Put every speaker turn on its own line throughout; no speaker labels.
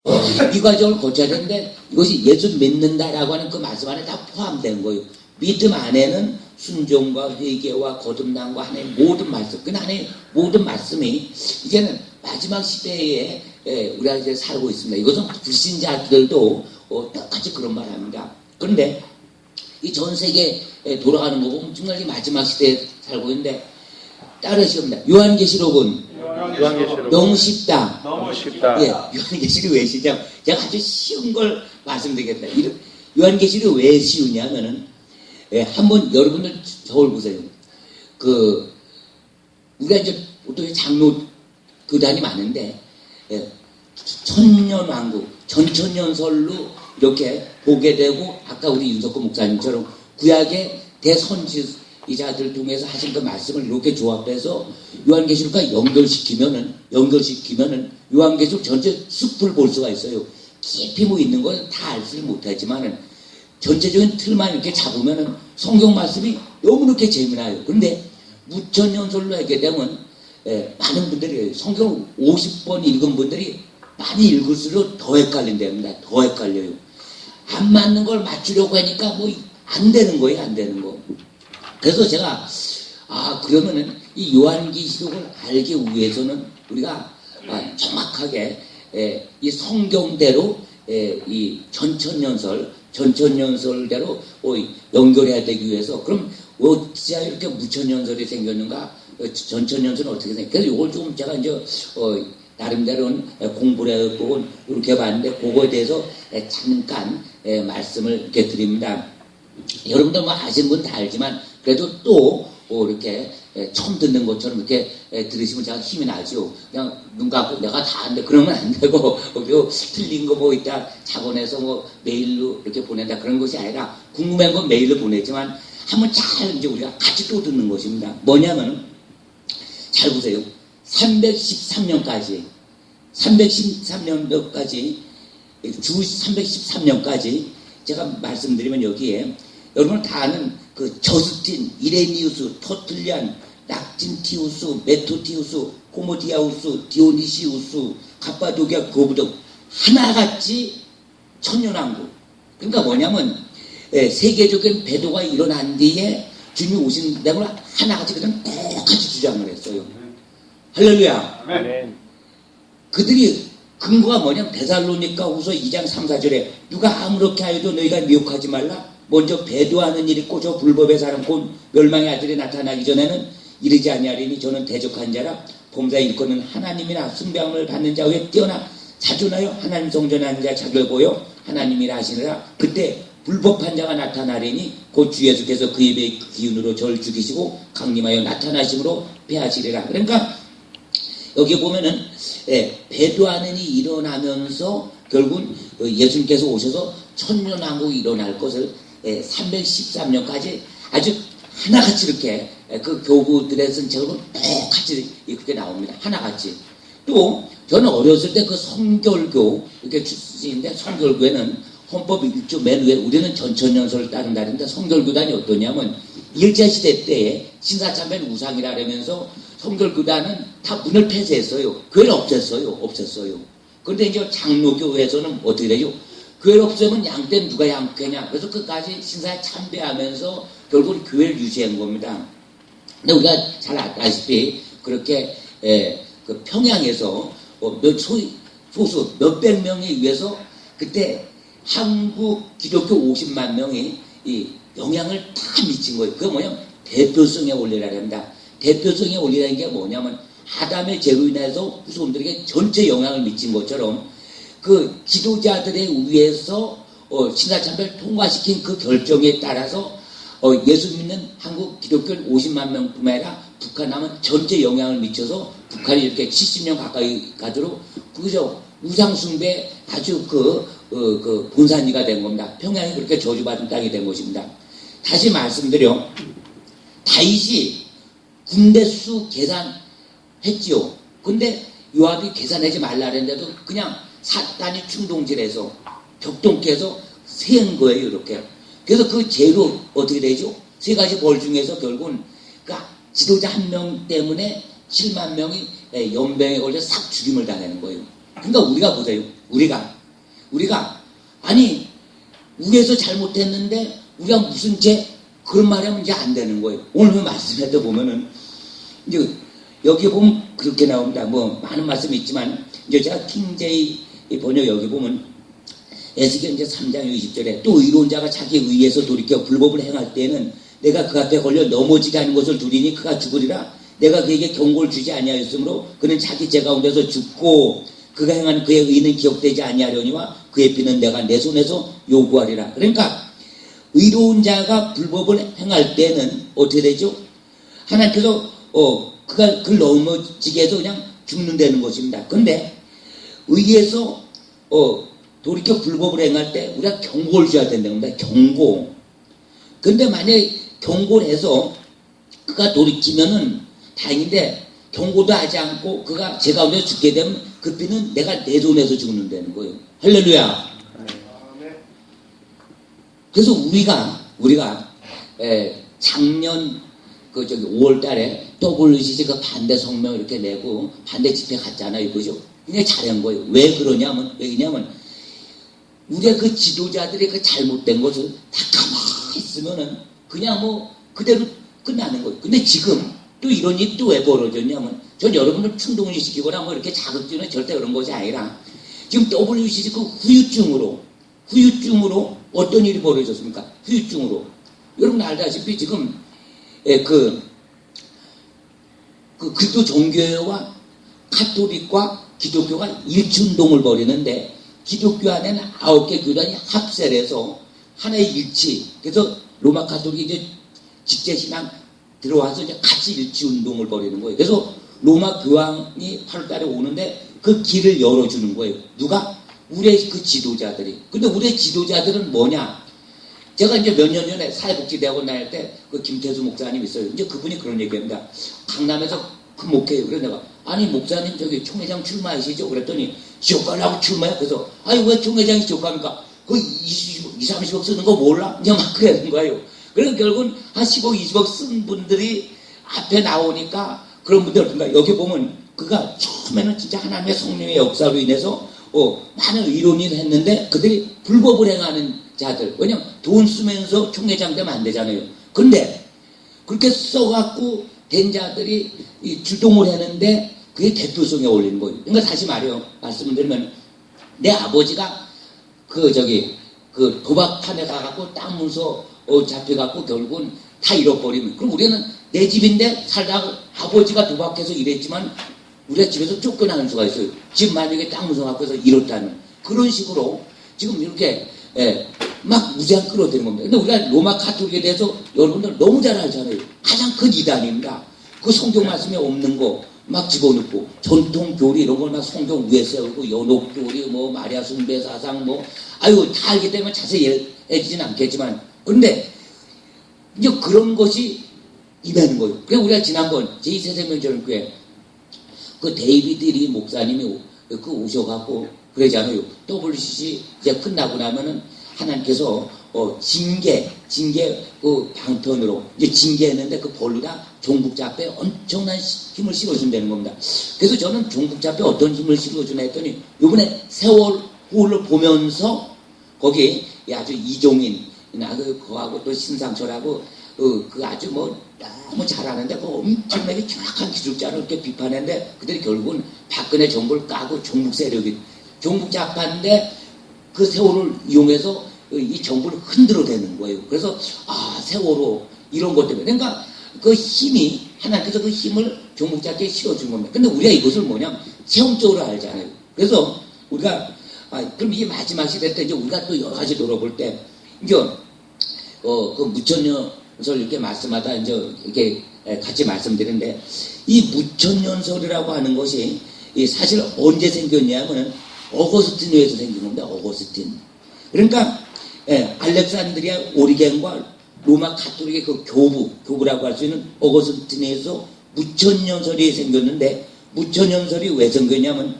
이 과정을 거쳐야 되는데 이것이 예수 믿는다라고 하는 그 말씀 안에 다 포함된 거예요. 믿음 안에는 순종과 회개와 거듭남과 하나님의 모든 말씀, 그 하나님의 모든 말씀이 이제는 마지막 시대에 우리가 이제 살고 있습니다. 이것은 불신자들도 똑같이 그런 말을 합니다. 그런데 이 전 세계에 돌아가는 거 보면 정말 이 마지막 시대에 살고 있는데 따르시옵니다. 요한계시록은 너무 쉽다.
너무 쉽다.
예, 요한계시록이 왜 쉽냐? 제가 아주 쉬운 걸 말씀드리겠다. 요한계시록이 왜 쉬우냐면은 한번 여러분들 저울 보세요. 우리가 이제 보통 장로 교단이 많은데 천년왕국, 전천년설로 이렇게 보게 되고 아까 우리 윤석호 목사님처럼 구약의 대선지자들 통해서 하신 그 말씀을 이렇게 조합해서 요한계시록과 연결시키면은 요한계시록 전체 숲을 볼 수가 있어요. 깊이 뭐 있는 건 다 알지를 못하지만은 전체적인 틀만 이렇게 잡으면은 성경 말씀이 너무 이렇게 재미나요. 그런데 무천년설로 하게 되면 많은 분들이 성경 50번 읽은 분들이 많이 읽을수록 더 헷갈린답니다. 더 헷갈려요. 안 맞는 걸 맞추려고 하니까 뭐 안 되는 거예요. 안 되는 거. 그래서 제가 그러면은 이 요한계시록을 알기 위해서는 우리가 정확하게 이 성경대로 이 전천년설대로 연결해야 되기 위해서 그럼 어찌 이렇게 무천년설이 생겼는가? 전천년설은 어떻게 생겼는가? 그래서 이걸 좀 제가 이제 나름대로는 공부를 해보고 이렇게 봤는데 그거에 대해서 잠깐 말씀을 이렇게 드립니다. 여러분들 뭐 아시는 분 다 알지만 그래도 또 이렇게 처음 듣는 것처럼 이렇게 들으시면 제가 힘이 나죠. 그냥 눈 감고 내가 다 아는데 그러면 안 되고 그리고 틀린 거 뭐 있다 작원해서 뭐 메일로 이렇게 보낸다 그런 것이 아니라 궁금한 건 메일로 보내지만 한번 잘 이제 우리가 같이 또 듣는 것입니다. 뭐냐면 잘 보세요. 313년까지 주 313년까지 제가 말씀드리면 여기에 여러분 다 아는 그 저스틴, 이레니우스, 터틀리안, 락진티우스, 메토티우스, 호모디아우스, 디오니시우스, 갑바도기아, 고부등 하나같이 천년왕국. 그러니까 뭐냐면 세계적인 배도가 일어난 뒤에 주님이 오신다는 걸 하나같이 그냥 똑같이 주장을 했어요. 할렐루야.
아멘.
그들이 근거가 뭐냐면 데살로니가 후서 2장 3, 4절에 누가 아무렇게 하여도 너희가 미혹하지 말라. 먼저 배도하는 일이 있고 저 불법의 사람 곧 멸망의 아들이 나타나기 전에는 이르지 아니하리니 저는 대적한 자라 범사의 일꾼은 하나님이나 숭배함을 받는 자 위에 뛰어나 자존하여 하나님 성전에 앉은 자 자기를 보여 하나님이라 하시느라 그때 불법한 자가 나타나리니 곧 주 예수께서 그 입의 기운으로 저를 죽이시고 강림하여 나타나심으로 패하시리라. 그러니까 여기 보면은 배도하는 일이 일어나면서 결국은 예수님께서 오셔서 천년왕국이 일어날 것을 313년까지 아주 하나같이 이렇게 그 교구들의 쓴 책으로 똑같이 이렇게 나옵니다. 하나같이. 또 저는 어렸을 때 그 성결교 이렇게 출신인데 성결교회는 헌법 1조 맨 위에 우리는 전천년설을 따른다는데 성결교단이 어떠냐면 일제시대 때에 신사참변 우상이라 그러면서 성결교단은 다 문을 폐쇄했어요. 교회를 없앴어요. 그런데 이제 장로교회에서는 어떻게 되죠? 교회를 없애면 양떼는 누가 양떼냐? 그래서 끝까지 신사에 참배하면서 결국은 교회를 유지한 겁니다. 근데 우리가 잘 아시다시피 그렇게 그 평양에서 소수 몇백 명에 의해서 그때 한국 기독교 50만 명이 이 영향을 다 미친 거예요. 그게 뭐냐면 대표성에 올리라고 합니다. 대표성에 올리라는 게 뭐냐면 아담의 죄로 인해서 후손들에게 전체 영향을 미친 것처럼 그 지도자들에 의해서 신사참배를 통과시킨 그 결정에 따라서 예수 믿는 한국 기독교 50만 명뿐만 아니라 북한 남은 전체 영향을 미쳐서 북한이 이렇게 70년 가까이 가도록 그저 우상숭배 아주 그 본산지가 된 겁니다. 평양이 그렇게 저주받은 땅이 된 것입니다. 다시 말씀드려 다윗이 군대 수 계산했지요. 근데 요압이 계산하지 말라 그랬는데도 그냥 사단이 충동질해서 격동해서 세운 거예요. 이렇게. 그래서 그 죄로 어떻게 되죠? 세 가지 벌 중에서 결국은 그러니까 지도자 한 명 때문에 7만 명이 연병에 걸려 싹 죽임을 당하는 거예요. 그러니까 우리가 보세요. 우리가 아니 위에서 잘못했는데 우리가 무슨 죄 그런 말이 하면 이제 안 되는 거예요. 오늘 말씀에도 보면은 이제 여기 보면 그렇게 나옵니다. 뭐 많은 말씀이 있지만 이제 제가 킹제이 번역 여기 보면 에스겔 이제 3장 20절에 또 의로운 자가 자기 의에서 돌이켜 불법을 행할 때에는 내가 그 앞에 걸려 넘어지게 하는 것을 두리니 그가 죽으리라. 내가 그에게 경고를 주지 아니하였으므로 그는 자기 죄 가운데서 죽고 그가 행한 그의 의는 기억되지 아니하려니와 그의 피는 내가 내 손에서 요구하리라. 그러니까 의로운 자가 불법을 행할 때는 어떻게 되죠? 하나님께서 그가 그를 넘어지게 해서 그냥 죽는다는 것입니다. 그런데 의에서 돌이켜 불법을 행할 때 우리가 경고를 줘야 된다는 겁니다. 경고. 근데 만약에 경고를 해서 그가 돌이키면은 다행인데 경고도 하지 않고 그가 제 가운데 죽게 되면 그 피는 내가 내 손에서 죽는다는 거예요. 할렐루야. 그래서 우리가 작년 5월 달에 WCC 그 반대 성명 이렇게 내고 반대 집회 갔잖아요. 그죠? 그냥 잘한 거예요. 왜냐면 우리가 그 지도자들이 그 잘못된 것을 다 가만히 있으면은 그냥 뭐 그대로 끝나는 거예요. 근데 지금 또 이런 일이 또 왜 벌어졌냐면 전 여러분들 충동을 시키거나 뭐 이렇게 자극주는 절대 그런 것이 아니라 지금 WCC 그 후유증으로 어떤 일이 벌어졌습니까? 후유증으로. 여러분 알다시피 지금 그리스도 종교와 카톨릭과 기독교가 일치운동을 벌이는데 기독교 안에는 9개 교단이 합세를 해서 하나의 일치. 그래서 로마 카톨릭이 이제 직제신앙 들어와서 이제 같이 일치운동을 벌이는 거예요. 그래서 로마 교황이 8월달에 오는데 그 길을 열어주는 거예요. 누가? 우리의 그 지도자들이. 근데 우리의 지도자들은 뭐냐? 제가 이제 몇 년 전에 사회복지대학원 다닐 때 그 김태수 목사님 있어요. 이제 그분이 그런 얘기합니다. 강남에서 그 목회예요. 그래서 내가 아니 목사님 저기 총회장 출마하시죠? 그랬더니 지옥 가려고 출마해. 그래서 아니 왜 총회장이 지옥 갑니까? 그 20, 30억 쓰는 거 몰라? 이제 막 그러는 거예요. 그래서 결국은 한 10억, 20억 쓴 분들이 앞에 나오니까 그런 분들 그러니까 여기 보면 그가 처음에는 진짜 하나님의 성령의 역사로 인해서 많은 의론을 했는데 그들이 불법을 행하는 자들. 왜냐면 돈 쓰면서 총회장 되면 안 되잖아요. 근데 그렇게 써갖고 된 자들이 주동을 했는데 그게 대표성에 올리는 거예요. 그러니까 다시 말씀을 드리면 내 아버지가 그 도박판에 가갖고 땅 문서 잡혀갖고 결국은 다 잃어버리면 그럼 우리는 내 집인데 살다가 아버지가 도박해서 이랬지만 우리가 집에서 쫓겨나는 수가 있어요. 집 만약에 땅 문서 갖고서 잃었다면 그런 식으로 지금 이렇게 막 무제한 끌어들이는 겁니다. 근데 우리가 로마 카톨릭에 대해서 여러분들 너무 잘 알잖아요. 가장 큰 이단입니다. 그 성경 말씀에 없는 거 막 집어넣고 전통 교리 이런 걸 막 성경 위에 세우고 연옥 교리 뭐 마리아 숭배 사상 뭐 다 알기 때문에 자세히 얘기하지는 않겠지만 그런데 이제 그런 것이 임하는 거예요. 그래서 우리가 지난번 제2세생명전교회 그 데이비드 리 목사님이 오셔갖고 그러잖아요. WCC 이제 끝나고 나면은 하나님께서 징계 그 방편으로 이제 징계했는데 그 벌로다 종북자 앞에 엄청난 힘을 실어준다는 겁니다. 그래서 저는 종북자 앞에 어떤 힘을 실어주나 했더니 요번에 세월호를 보면서 거기 아주 이종인 그하고 또 신상철하고 그 아주 뭐 너무 잘하는데 그 엄청나게 정확한 기술자를 이렇게 비판했는데 그들이 결국은 박근혜 정부를 까고 종북 세력이 종북자 앞인데 그 세월을 이용해서 이 정부를 흔들어대는 거예요. 그래서 세월호 이런 것 때문에 그러니까 그 힘이 하나님께서 그 힘을 종북자께 실어준 겁니다. 근데 우리가 이것을 뭐냐면 체험적으로 알잖아요. 그래서 우리가 그럼 이게 마지막 시대 때 이제 우리가 또 여러 가지 돌아볼 때 이제 그 무천년설 이렇게 말씀하다 이제 이렇게 같이 말씀드리는데 이 무천년설이라고 하는 것이 사실 언제 생겼냐면은 어거스틴에서 생긴 겁니다. 어거스틴. 그러니까 알렉산드리아 오리겐과 로마 카톨릭의 그 교부라고 할 수 있는 어거스틴에서 무천년설이 생겼는데 무천년설이 왜 생겼냐면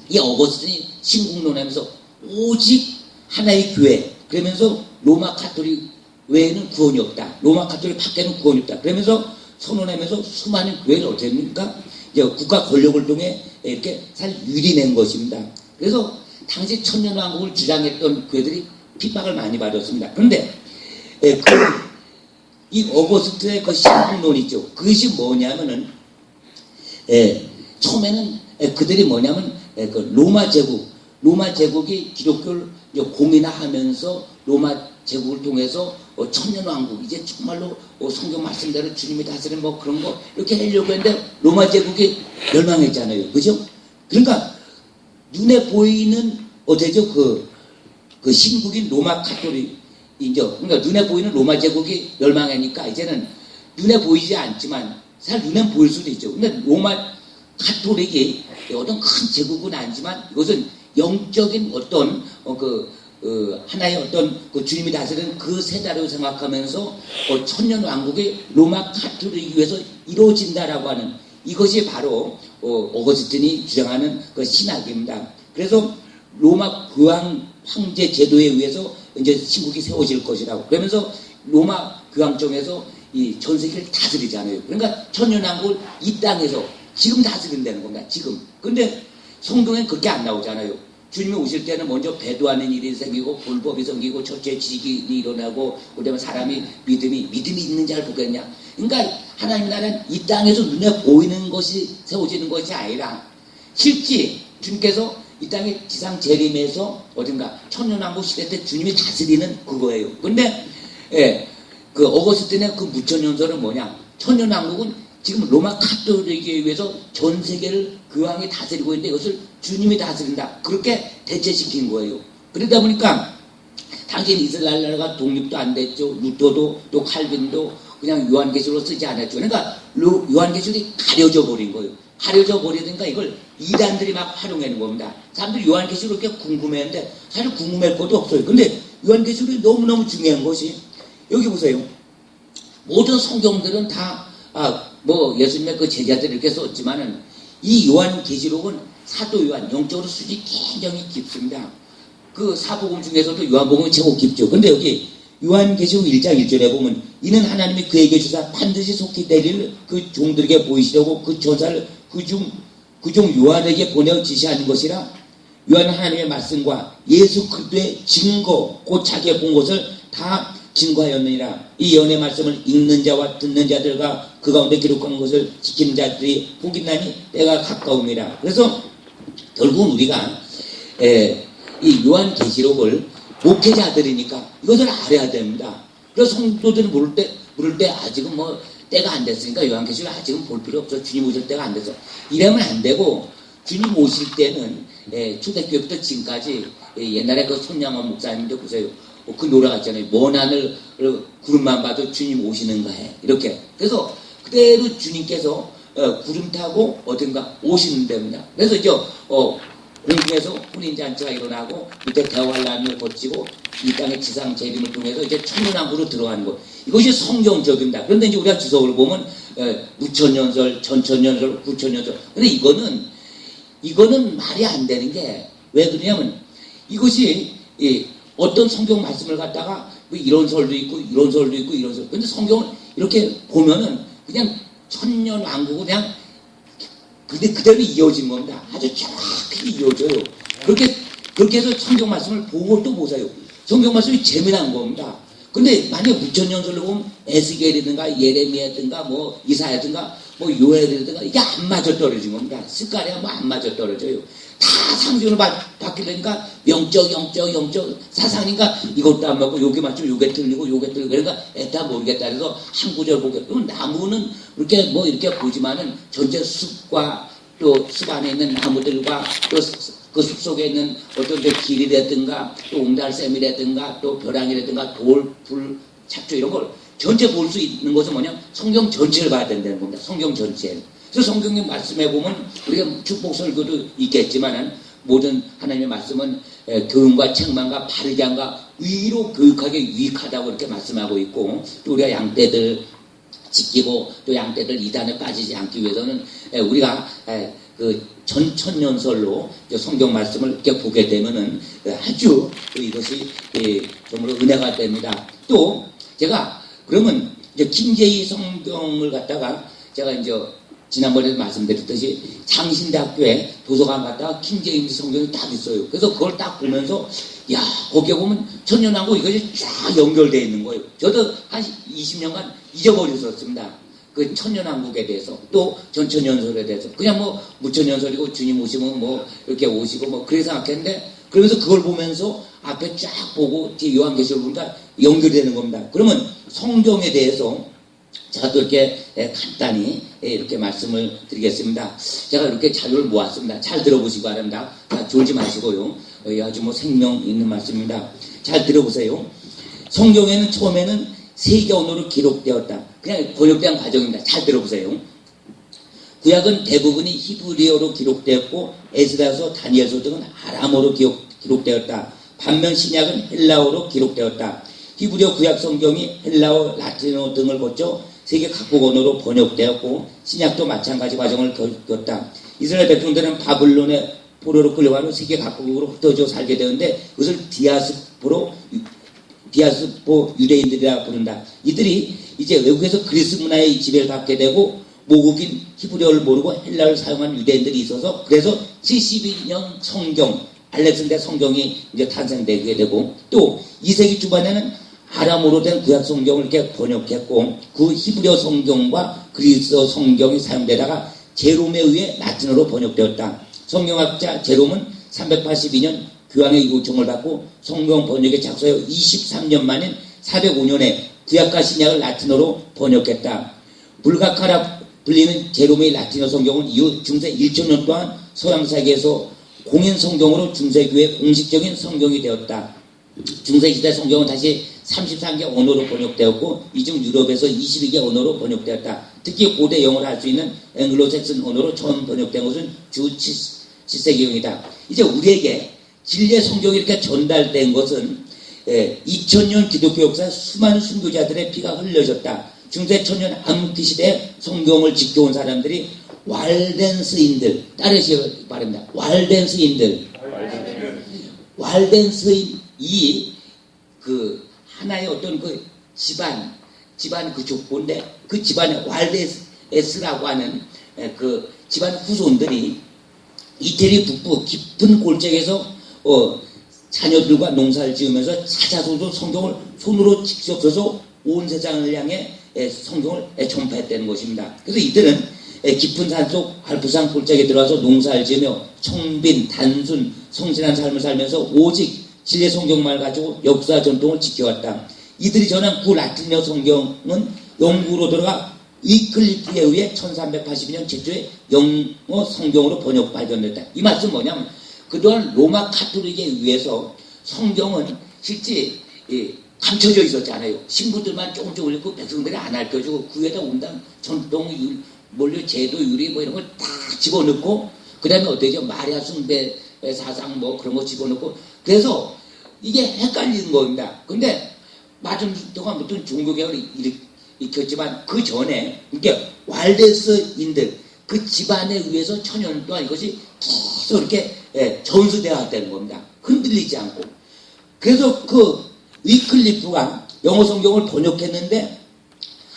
이 어거스틴이 신국론하면서 오직 하나의 교회 그러면서 로마 카톨릭 외에는 구원이 없다. 로마 카톨릭 밖에는 구원이 없다. 그러면서 선언하면서 수많은 교회를 어떻게 합니까? 국가 권력을 통해 이렇게 잘 유리낸 것입니다. 그래서 당시 천년왕국을 주장했던 교회들이 핍박을 많이 받았습니다. 그런데 이 어거스트의 그 신학론 있죠. 그것이 뭐냐면은 처음에는 그들이 뭐냐면 그 로마 제국이 기독교를 공인화하면서 로마 제국을 통해서 천년왕국 이제 정말로 성경 말씀대로 주님이 다스리는 뭐 그런 거 이렇게 하려고 했는데 로마 제국이 멸망했잖아요. 그죠? 그러니까 눈에 보이는 어때죠? 그 신국인 로마 카톨릭 인정. 그러니까 눈에 보이는 로마 제국이 멸망하니까 이제는 눈에 보이지 않지만 사실 눈에 보일 수도 있죠. 근데 로마 카톨릭이 어떤 큰 제국은 아니지만 이것은 영적인 어떤 하나의 어떤 그 주님이 다스리는 그 세대로 생각하면서 천년 왕국이 로마 카톨릭에 의해서 이루어진다라고 하는 이것이 바로 어거스틴이 주장하는 그 신학입니다. 그래서 로마 교황 황제 제도에 의해서 이제 신국이 세워질 것이라고 그러면서 로마 교황청에서 이 전 세계를 다스리잖아요. 그러니까 천년왕국을 이 땅에서 지금 다스린다는 겁니다. 지금. 근데 성경엔 그렇게 안 나오잖아요. 주님이 오실 때는 먼저 배도하는 일이 생기고 불법이 생기고 첫째 지식이 일어나고 그다음에 사람이 믿음이 있는 자를 보겠냐. 그러니까 하나님 나라는 이 땅에서 눈에 보이는 것이 세워지는 것이 아니라 실제 주님께서 이 땅에 지상 재림에서 어딘가 천년왕국 시대 때 주님이 다스리는 그거예요. 근데 그 어거스틴의 그 무천년설은 뭐냐? 천년왕국은 지금 로마 카톨릭에 의해서 전 세계를 교황이 다스리고 있는데 이것을 주님이 다스린다. 그렇게 대체시킨 거예요. 그러다 보니까 당시 이스라엘 나라가 독립도 안 됐죠. 루터도 또 칼빈도 그냥 요한계시록으로 쓰지 않았죠. 그러니까 요한계시록이 가려져 버린 거예요. 가려져 버리니까 이걸 이단들이 막 활용하는 겁니다. 사람들이 요한계시록 이렇게 궁금해하는데 사실 궁금할 것도 없어요. 근데 요한계시록이 너무너무 중요한 것이 여기 보세요. 모든 성경들은 다 예수님의 그 제자들이 이렇게 썼지만은 이 요한계시록은 사도 요한 영적으로 수준이 굉장히 깊습니다. 그 사복음 중에서도 요한복음이 최고 깊죠. 근데 여기 요한계시록 1장 1절에 보면 이는 하나님이 그에게 주사 반드시 속히 내릴 그 종들에게 보이시려고 그 전사를 그중 요한에게 보내어 지시하는 것이라. 요한은 하나님의 말씀과 예수 그리스도의 증거 곧 자기가 본 것을 다 증거하였느니라. 이 연의 말씀을 읽는 자와 듣는 자들과 그 가운데 기록한 것을 지키는 자들이 복이 나니 때가 가까움이라. 그래서 결국은 우리가 이 요한계시록을 목회자들이니까 이것을 알아야 됩니다. 그래서 성도들이 물을 때 아직은 뭐 때가 안 됐으니까 요한계시록 아직은 볼 필요 없어. 주님 오실 때가 안 돼서 이러면 안 되고 주님 오실 때는 초대교회부터 지금까지 옛날에 그 손양원 목사님도 보세요. 그 노래가 있잖아요. 먼 하늘 구름만 봐도 주님 오시는가 해. 이렇게. 그래서 그대로 주님께서 구름 타고 어딘가 오시는 데입니다. 그래서 이제 공중에서 혼인잔치가 일어나고 밑에 대환란을 거치고 이 땅의 지상 재림을 통해서 이제 천년왕국으로 들어가는 것. 이것이 성경적입니다. 그런데 이제 우리가 주석을 보면 무천년설, 전천년설, 구천년설. 근데 이거는 말이 안 되는 게 왜 그러냐면 이것이 어떤 성경 말씀을 갖다가 뭐 이런 설도 있고 이런 설도 있고 이런 설. 근데 성경을 이렇게 보면은 그냥 천년왕국은 그냥 근데 그대로 이어진 겁니다. 아주 정확히 이어져요. 그렇게 해서 성경 말씀을 보고 또 보세요. 성경 말씀이 재미난 겁니다. 근데 만약에 무천년설로 보면 에스겔이든가 예레미야든가 뭐 이사야든가 뭐 요엘이든가 이게 안 맞아 떨어진 겁니다. 스가랴 뭐 안 맞아 떨어져요. 다 상징으로 바뀌려니까 영적 사상이니까 이것도 안 맞고 요게 맞추면 요게 틀리고 요게 틀리고 그러니까 애다 모르겠다 그래서 한 구절 보게. 그럼 나무는 이렇게 보지만은 전체 숲과 또 숲 안에 있는 나무들과 또 그 숲 속에 있는 어떤 길이라든가 또 옹달샘이라든가 또 벼랑이라든가 돌, 불, 잡초 이런 걸 전체 볼 수 있는 것은 뭐냐? 성경 전체를 봐야 된다는 겁니다. 성경 전체. 그래서 성경의 말씀에 보면 우리가 축복 설교도 있겠지만은 모든 하나님의 말씀은 교훈과 책망과 바르게 함과 위로 교육하게 유익하다고 이렇게 말씀하고 있고 또 우리가 양떼들 지키고 또 양떼들 이단에 빠지지 않기 위해서는 우리가 그 전천년설로 성경 말씀을 이렇게 보게 되면은 아주 이것이 정말로 은혜가 됩니다. 또 제가 그러면 이제 김재희 성경을 갖다가 제가 이제 지난번에도 말씀드렸듯이 장신대학교에 도서관 갔다가 킹제임스 성경이 딱 있어요. 그래서 그걸 딱 보면서 야, 거기에 보면 천년왕국 이것이 쫙 연결되어 있는 거예요. 저도 한 20년간 잊어버렸었습니다. 그 천년왕국에 대해서, 또 전천연설에 대해서. 그냥 뭐 무천연설이고 주님 오시면 뭐 이렇게 오시고 뭐 그렇게 생각했는데, 그러면서 그걸 보면서 앞에 쫙 보고 뒤에 요한계시록 보니까 연결되는 겁니다. 그러면 성경에 대해서 제가 또 이렇게 간단히 이렇게 말씀을 드리겠습니다. 제가 이렇게 자료를 모았습니다. 잘 들어보시기 바랍니다. 졸지 마시고요. 아주 뭐 생명 있는 말씀입니다. 잘 들어보세요. 성경에는 처음에는 세계 언어로 기록되었다. 그냥 번역된 과정입니다. 잘 들어보세요. 구약은 대부분이 히브리어로 기록되었고 에스라서, 다니엘서 등은 아람어로 기록되었다. 반면 신약은 헬라어로 기록되었다. 히브리어 구약 성경이 헬라어, 라틴어 등을 거쳐 세계 각국 언어로 번역되었고 신약도 마찬가지 과정을 겪었다. 이스라엘 백성들은 바블론의 포로로 끌려가는 세계 각국으로 흩어져 살게 되는데 그것을 디아스포 유대인들이라 부른다. 이들이 이제 외국에서 그리스 문화의 지배를 받게 되고 모국인 히브리어를 모르고 헬라어를 사용한 유대인들이 있어서 그래서 72년 성경, 알렉산더 성경이 이제 탄생되게 되고 또 2세기 초반에는 아람어로 된 구약 성경을 이렇게 번역했고 그 히브리어 성경과 그리스어 성경이 사용되다가 제롬에 의해 라틴어로 번역되었다. 성경학자 제롬은 382년 교황의 요청을 받고 성경 번역에 착수하여 23년 만인 405년에 구약과 신약을 라틴어로 번역했다. 불가카라 불리는 제롬의 라틴어 성경은 이후 중세 1000년 동안 서양세계에서 공인 성경으로 중세교회의 공식적인 성경이 되었다. 중세시대 성경은 다시 33개 언어로 번역되었고 이 중 유럽에서 22개 언어로 번역되었다. 특히 고대 영어를 할 수 있는 앵글로색슨 언어로 처음 번역된 것은 주 7세기경이다. 이제 우리에게 진리의 성경이 이렇게 전달된 것은 2000년 기독교 역사에 수많은 순교자들의 피가 흘려졌다. 중세 천년 암흑기 시대에 성경을 지켜온 사람들이 왈덴스인들, 따르시기 바랍니다. 왈덴스인들. 왈덴스인이 그 하나의 어떤 그 집안 그 족보인데 그 집안에 왈데스라고 하는 그 집안 후손들이 이태리 북부 깊은 골짜기에서 자녀들과 농사를 지으면서 찾아서도 성경을 손으로 직접 써서 온 세상을 향해 성경을 전파했다는 것입니다. 그래서 이들은 깊은 산속 알프산 골짜기에 들어와서 농사를 지으며 청빈, 단순, 성실한 삶을 살면서 오직 진리의 성경만을 가지고 역사 전통을 지켜왔다. 이들이 전한 구 라틴어 성경은 영국으로 들어가 위클리프에 의해 1382년 최초의 영어 성경으로 번역 발견됐다. 이 말씀은 뭐냐면 그동안 로마 카톨릭에 의해서 성경은 실제 감춰져 있었잖아요. 신부들만 조금 읽고 백성들이 안 알려주고 그 위에다 온당 전통 원료 제도 유리 뭐 이런 걸 다 집어넣고 그 다음에 어떻게 마리아 숭배 사상 뭐 그런 거 집어넣고 그래서 이게 헷갈리는 겁니다. 근데 맞은 동안 무슨 종교개혁을 일으켰지만 그 전에 이렇게 왈데스인들 그 집안에 의해서 천년 동안 이것이 계속 이렇게 전수되어 왔다는 겁니다. 흔들리지 않고. 그래서 그 위클리프가 영어 성경을 번역했는데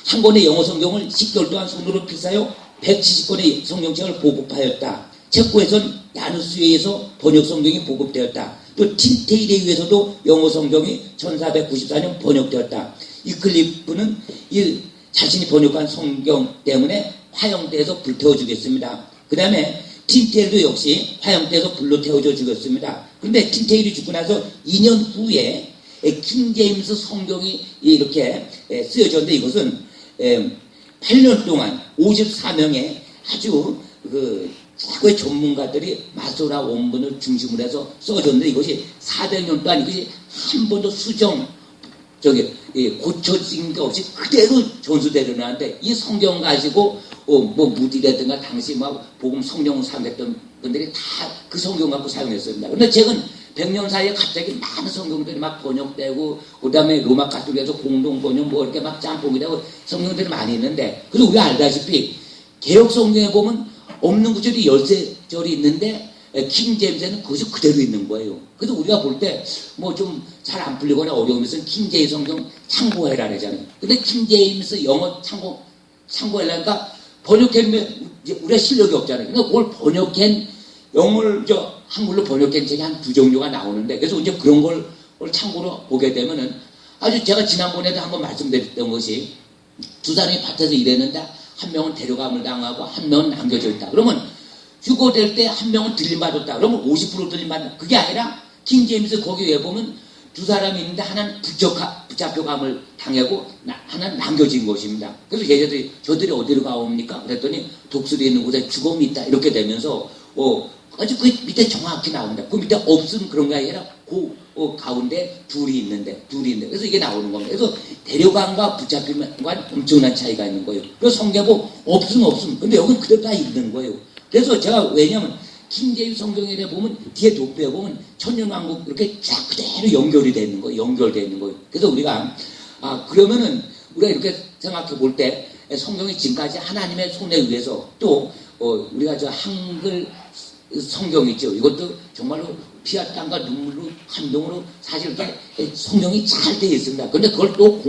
한 권의 영어 성경을 10개월 동안 손으로 필사하여 170권의 성경책을 보급하였다. 체코에선 야누스에 의해서 번역 성경이 보급되었다. 또 틴테일에 의해서도 영어 성경이 1494년 번역되었다. 위클리프는 자신이 번역한 성경 때문에 화형대에서 불태워주겠습니다. 그 다음에 틴테일도 역시 화형대에서 불로 태워져 죽었습니다. 그런데 틴테일이 죽고 나서 2년 후에 킹제임스 성경이 이렇게 쓰여졌는데 이것은 8년 동안 54명의 아주 최고의 전문가들이 마소라 원문을 중심으로 해서 써졌는데 이것이 400년 동안 이것이 한 번도 고쳐진 게 없이 그대로 전수되려 하는데 이 성경 가지고 뭐 무디라든가 당시 막 복음 성령을 사용했던 분들이 다 그 성경 갖고 사용했습니다. 그런데 최근 100년 사이에 갑자기 많은 성경들이 막 번역되고 그 다음에 로마 카톨릭에서 공동 번역 뭐 이렇게 막 짬뽕이 되고 성경들이 많이 있는데 그래서 우리가 알다시피 개혁 성경에 보면 없는 구절이 13절이 있는데 킹제임스에는 그것이 그대로 있는 거예요. 그래서 우리가 볼 때 뭐 좀 잘 안 풀리거나 어려우면 킹제임스 성경 참고해라 그러잖아요. 근데 킹제임스 영어 참고해라니까 번역했는데 이제 우리가 실력이 없잖아요. 그러니까 그걸 번역한 영어를 한글로 번역한 책이 한 2종류가 나오는데, 그래서 이제 그런 걸 참고로 보게 되면은 아주 제가 지난번에도 한번 말씀드렸던 것이 두 사람이 밭에서 일했는데 한 명은 데려감을 당하고 한 명은 남겨져 있다. 그러면 휴고될 때 한 명은 들림받았다. 그러면 50% 들림받는, 그게 아니라 킹제임스 거기에 보면 두 사람이 있는데 하나는 붙잡혀감을 당하고 하나는 남겨진 것입니다. 그래서 얘네들이 저들이 어디로 가옵니까? 그랬더니 독수리 있는 곳에 죽음이 있다. 이렇게 되면서 아주 그 밑에 정확히 나옵니다. 그 밑에 없음 그런 게 아니라 그 가운데 둘이 있는데. 그래서 이게 나오는 겁니다. 그래서 데려감과 붙잡힘과 엄청난 차이가 있는 거예요. 그래서 성경에 없음. 근데 여기는 그대로 다 있는 거예요. 그래서 제가 왜냐면 킹제임스 성경에 보면 뒤에 독배에 보면 천년왕국 이렇게 쫙 그대로 연결이 되는 거예요. 그래서 우리가 그러면은 우리가 이렇게 생각해 볼 때 성경이 지금까지 하나님의 손에 의해서 또 우리가 저 한글 성경 있죠. 이것도 정말로 피와 땀과 눈물로 감동으로 사실 이렇게 성경이 잘 되어 있습니다. 그런데 그걸 또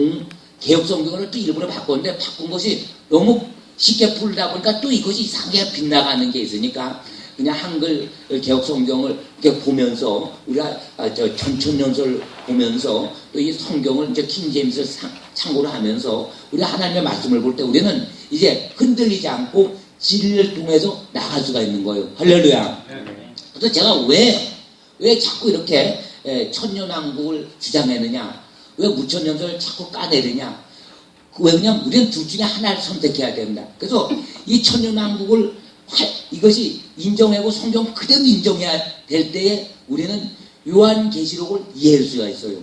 개혁 성경을 또 일부러 바꿨는데 바꾼 것이 너무 쉽게 풀다 보니까 또 이것이 이상하게 빗나가는 게 있으니까 그냥 한글 개혁 성경을 이렇게 보면서 우리가 전천년설 보면서 또 이 성경을 이제 킹제임스 참고를 하면서 우리가 하나님의 말씀을 볼 때 우리는 이제 흔들리지 않고 진리를 통해서 나갈 수가 있는 거예요. 할렐루야. 그래서 제가 왜 자꾸 이렇게 천년왕국을 주장했느냐, 왜 무천년설을 자꾸 까내느냐, 왜냐면 우리는 둘 중에 하나를 선택해야 됩니다. 그래서 이 천년왕국을 이것이 인정하고 성경 그대로 인정해야 될 때에 우리는 요한계시록을 이해할 수가 있어요.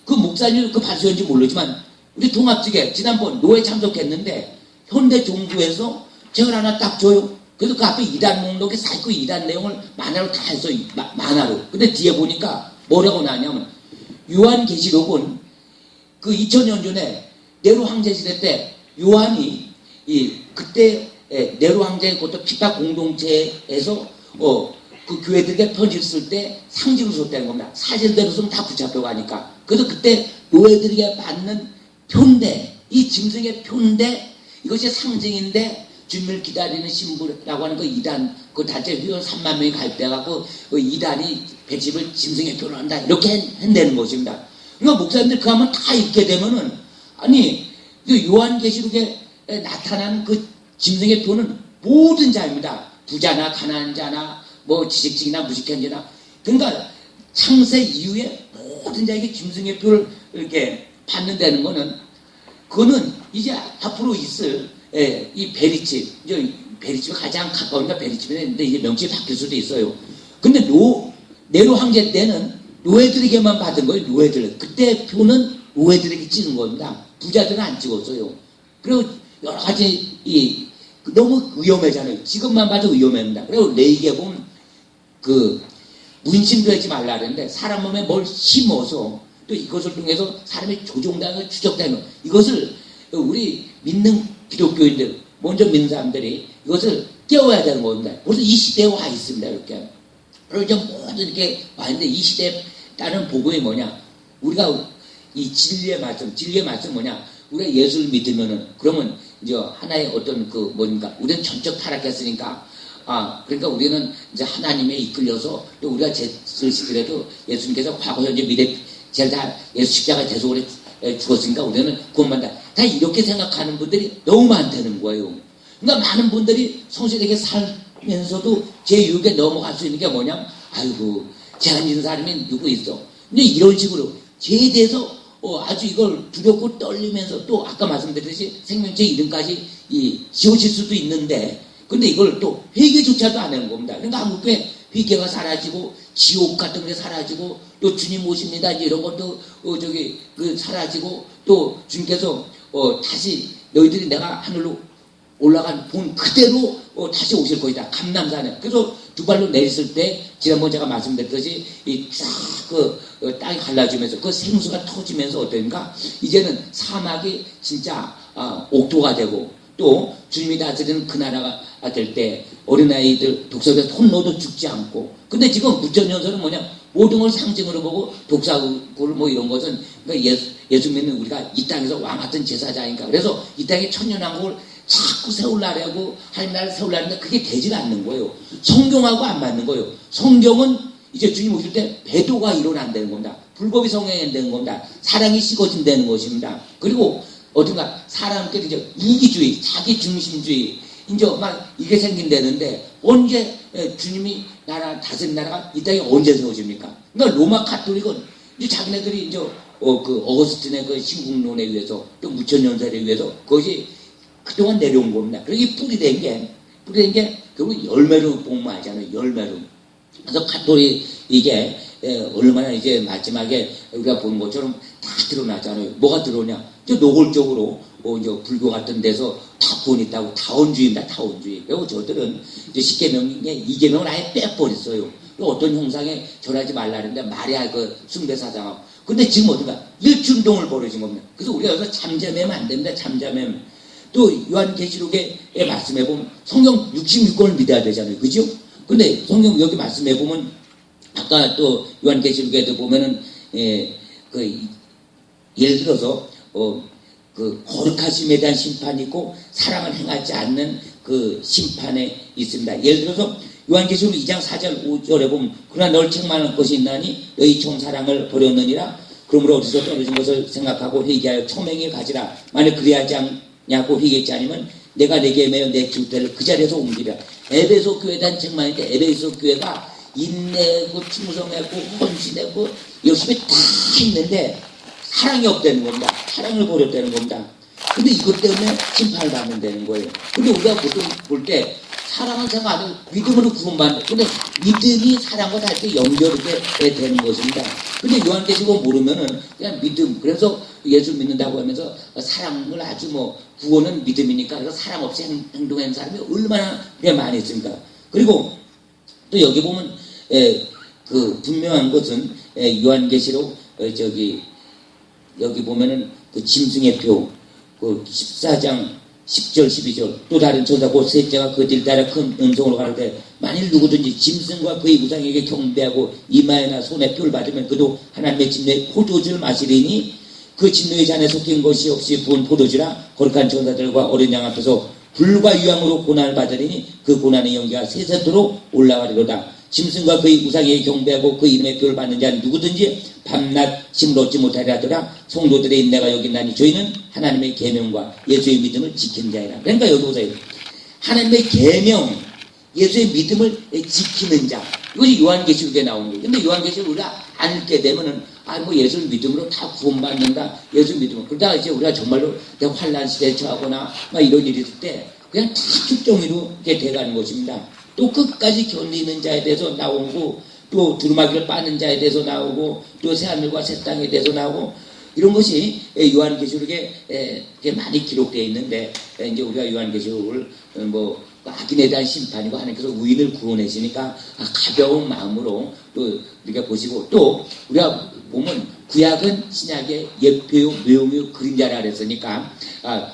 그 목사님 그 봐주셨는지 모르지만 우리 동합직에 지난번 노예 참석했는데 현대 종부에서 책을 하나 딱 줘요. 그래서 그 앞에 이단 목록에 그 이단 내용을 만화로 다 해서 만화로. 근데 뒤에 보니까 뭐라고 나냐면 요한계시록은 그 2000년 전에 네로 황제 시대 때 요한이 그때 네로 황제의 그것도 핍박 공동체에서 그 교회들에게 편지를 쓸 때 상징으로 썼다는 겁니다. 사실대로 쓰면 다 붙잡혀가니까. 그래서 그때 노예들에게 받는 표인데 이 짐승의 표인데 이것이 상징인데 주님을 기다리는 신부라고 하는 그 이단 그 단체 회원 3만 명이 갈대갖고 그 이단이 배집을 짐승의 표를 한다 이렇게 한다는 것입니다. 그러니까 목사님들 그 하면 다 읽게 되면은 아니 그 요한계시록에 나타난 그 짐승의 표는 모든 자입니다. 부자나 가난한 자나 뭐 지식직이나 무식한 자나 그러니까 창세 이후에 모든 자에게 짐승의 표를 이렇게 받는다는 거는 그거는 이제 앞으로 있을 이 베리집 이제 베리집이 가장 가까우니까 베리집이 됐는데 이제 명칭이 바뀔 수도 있어요. 근데 네로 황제 때는 노예들에게만 받은 거예요. 노예들 그때 표는 노예들에게 찍은 겁니다. 부자들은 안 찍었어요. 그리고 여러 가지 너무 위험하잖아요. 지금만 봐도 위험합니다. 그리고 레이기에 보면 그 문신도 하지 말라 그랬는데 사람 몸에 뭘 심어서 또 이것을 통해서 사람이 조종당하고 추적당하는 이것을 우리 믿는 기독교인들 먼저 믿는 사람들이 이것을 깨워야 되는 겁니다. 그래서 이 시대에 와 있습니다. 이렇게. 그리고 이제 모두 이렇게 와 있는데 이 시대에 따른 복음이 뭐냐? 우리가 이 진리의 말씀 뭐냐? 우리가 예수를 믿으면은 그러면 이제 하나의 어떤 그 뭔가 우리는 전적 타락했으니까 그러니까 우리는 이제 하나님에 이끌려서 또 우리가 죄를 지더라도 예수님께서 과거 현재 미래 죄를 다 예수 십자가 대속으로 죽었으니까 우리는 구원받는다. 다 이렇게 생각하는 분들이 너무 많다는 거예요. 그러니까 많은 분들이 성실하게 살면서도 제 유혹에 넘어갈 수 있는 게 뭐냐? 아이고 죄 안 짓는 사람이 누구 있어? 근데 이런 식으로 죄에 대해서 아주 이걸 두렵고 떨리면서 또 아까 말씀드렸듯이 생명체 이름까지 지워질 수도 있는데 근데 이걸 또 회개조차도 안 하는 겁니다. 그러니까 한국교회 회개가 사라지고 지옥 같은 게 사라지고 또 주님 오십니다 이런 것도 사라지고 또 주님께서 다시 너희들이 내가 하늘로 올라간 본 그대로 다시 오실 것이다. 감남산에. 그래서 두 발로 내렸을 때 지난번 제가 말씀드렸듯이 쫙 땅이 갈라지면서 그 생수가 터지면서 어떤가 이제는 사막이 진짜 옥토가 되고 또 주님이 다스리는 그 나라가 될 때 어린아이들 독사에서 혼노도 죽지 않고 근데 지금 무천년설은 뭐냐 모든 걸 상징으로 보고 독사굴 뭐 이런 것은 그러니까 예수 믿는 우리가 이 땅에서 왕 같은 제사장이니까 그래서 이 땅에 천년왕국을 자꾸 세우려고 할 날 세우려는데 그게 되질 않는 거예요. 성경하고 안 맞는 거예요. 성경은 이제 주님 오실 때 배도가 일어난다는 겁니다. 불법이 성행된다는 겁니다. 사랑이 식어진다는 것입니다. 그리고 어딘가 사람들이 이제 이기주의, 자기 중심주의, 이제 막 이게 생긴다는데 언제 주님이 나라 다스린 나라가 이 땅에 언제 세워집니까? 그러니까 로마 카톨릭은 이제 자기네들이 이제 그 어거스틴의 그 신국론에 의해서 또 무천년설에 의해서 그것이 그동안 내려온 겁니다. 그러기 뿌리된 게 결국 열매로 보면 알잖아요. 열매로. 그래서 카톨릭 이게 얼마나 이제 마지막에 우리가 보는 것처럼 다 드러나잖아요. 뭐가 드러냐? 이제 노골적으로 이제 불교 같은 데서 다 구원 있다고 타원주의입니다. 타원주의. 그리고 저들은 이제 10계명에 2계명을 아예 빼버렸어요. 어떤 형상에 절하지 말라는데 말이야 그 숭배사상하고. 근데 지금 어딘가 일춘동을 벌어진 겁니다. 그래서 우리가 여기서 잠잠하면 안 됩니다. 잠잠하면. 또 요한계시록의 말씀해 보면 성경 66권을 믿어야 되잖아요. 그죠? 근데 성경 여기 말씀해 보면 아까 또 요한계시록에도 보면은 예를 들어서 그 거룩하심에 대한 심판이 있고 사랑을 행하지 않는 그 심판에 있습니다. 예를 들어서 요한계시록 2장 4절 5절에 보면 그러나 널 책망할 것이 있나니 너희 총 사랑을 버렸느니라. 그러므로 어디서 떨어진 것을 생각하고 회개하여 초맹에 가지라. 만약 그리하지 않냐고 회개하지 않으면 내가 내게 매어 내 주대를 그 자리에서 옮기라. 에베소 교회에 대한 책망인데 에베소 교회가 인내고 충성했고 헌신했고 열심히 다 했는데 사랑이 없다는 겁니다. 사랑을 버렸다는 겁니다. 근데 이것 때문에 심판을 받는다는 거예요. 근데 우리가 보통 볼 때 사랑은 생각 안 해요. 믿음으로 구원받는. 근데 믿음이 사랑과 다르게 연결이 되는 것입니다. 근데 요한계시록 모르면은 그냥 믿음. 그래서 예수 믿는다고 하면서 사랑을 아주 구원은 믿음이니까 그래서 사랑 없이 행동하는 사람이 얼마나 많이 있습니까? 그리고 또 여기 보면 그 분명한 것은 요한계시록 여기 보면은 그 짐승의 표, 그 14장 10절 12절 또 다른 천사 곧 셋째가 그 길 따라 큰 음성으로 가는데 만일 누구든지 짐승과 그의 우상에게 경배하고 이마에나 손에 표를 받으면 그도 하나님의 진노의 포도주를 마시리니 그 진노의 잔에 섞인 것이 없이 부은 포도주라. 거룩한 천사들과 어린 양 앞에서 불과 유황으로 고난을 받으리니 그 고난의 연기가 세세토록 올라가리로다. 짐승과 그의 우상에게 경배하고 그 이름의 표를 받는 자는 누구든지 밤낮 힘을 얻지 못하리라 하더라. 성도들의 인내가 여기 있나니 저희는 하나님의 계명과 예수의 믿음을 지키는 자이라. 그러니까 여기 보세요. 하나님의 계명, 예수의 믿음을 지키는 자. 이것이 요한계시록에 나온 거예요. 근데 요한계시록 우리가 안 읽게 되면은 예수를 믿음으로 다 구원받는다. 예수 믿음으로. 그러다가 이제 우리가 정말로 환란 시대에 처하거나 이런 일이 있을 때 그냥 다 축정이로 이렇게 돼가는 것입니다. 또 끝까지 견디는 자에 대해서 나오고 또 두루마기를 빠는 자에 대해서 나오고 또 새하늘과 새 땅에 대해서 나오고 이런 것이 요한계시록에 많이 기록되어 있는데 이제 우리가 요한계시록을 악인에 대한 심판이고 하나님께서 의인을 구원하시니까 가벼운 마음으로 또 우리가 보시고 또 우리가 보면 구약은 신약의 예표요 묘요 그림자라 그랬으니까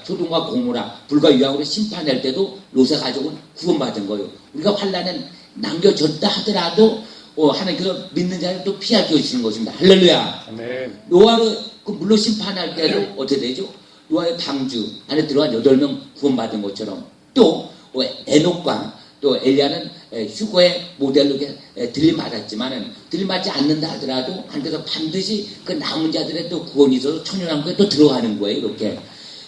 소돔과 고모라 불과 유황으로 심판할 때도 롯의 가족은 구원받은 거예요. 우리가 환난은 남겨졌다 하더라도 하나님께서 믿는 자를 또 피하게 해주시는 것입니다. 할렐루야.
아멘.
노아를 물론 심판할 때도 어떻게 되죠? 노아의 방주 안에 들어간 8명 구원받은 것처럼 또 에녹과 또 엘리야는 휴거의 모델로 들림받았지만은 들림받지 않는다 하더라도 하나님께서 반드시 그 남은 자들의 또 구원이 있어서 천연왕국에 또 들어가는 거예요. 이렇게.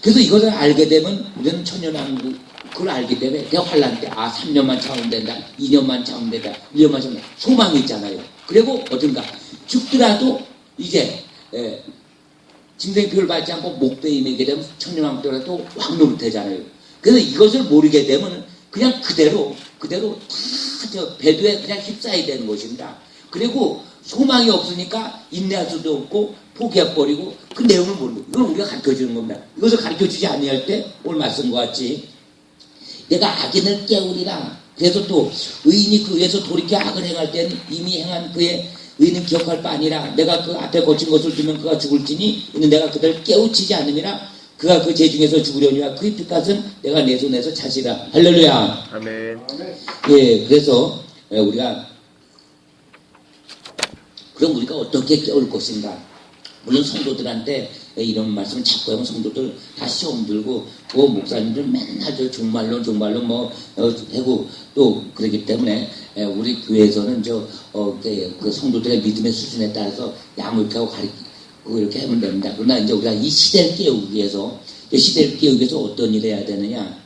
그래서 이것을 알게 되면 우리는 천연왕국 그걸 알기 때문에 내가 환란 때 3년만 참으면 된다, 2년만 참으면 된다, 1년만 참으면 된다. 소망이 있잖아요. 그리고 어딘가 죽더라도 이제 짐승의 표를 받지 않고 목배임에게 되면 천년왕국이라도 왕노릇되잖아요. 그래서 이것을 모르게 되면 그냥 그대로 다 배도에 그냥 휩싸이게 되는 것입니다. 그리고 소망이 없으니까 인내할 수도 없고 포기해버리고 그 내용을 모르고 이걸 우리가 가르쳐주는 겁니다. 이것을 가르쳐주지 아니할 때 오늘 말씀과 같이 내가 악인을 깨우리라. 그래서 또 의인이 그 위에서 돌이켜 악을 행할 때는 이미 행한 그의 의인은 기억할 바 아니라 내가 그 앞에 거친 것을 두면 그가 죽을지니 이는 내가 그들을 깨우치지 않음이라. 그가 그 죄 중에서 죽으려니와 그의 핏값은 내가 내 손에서 차시라. 할렐루야.
아멘.
예, 그래서 우리가 그럼 우리가 어떻게 깨울 것인가? 물론 성도들한테 이런 말씀을 자꾸 하면 성도들 다 시험 들고 그 목사님들 맨날 저 종말론 뭐 하고 또 그러기 때문에 우리 교회에서는 그 성도들의 믿음의 수준에 따라서 야물하고 가르치고 이렇게 하면 됩니다. 그러나 이제 우리가 이 시대를 깨우기 위해서 어떤 일을 해야 되느냐.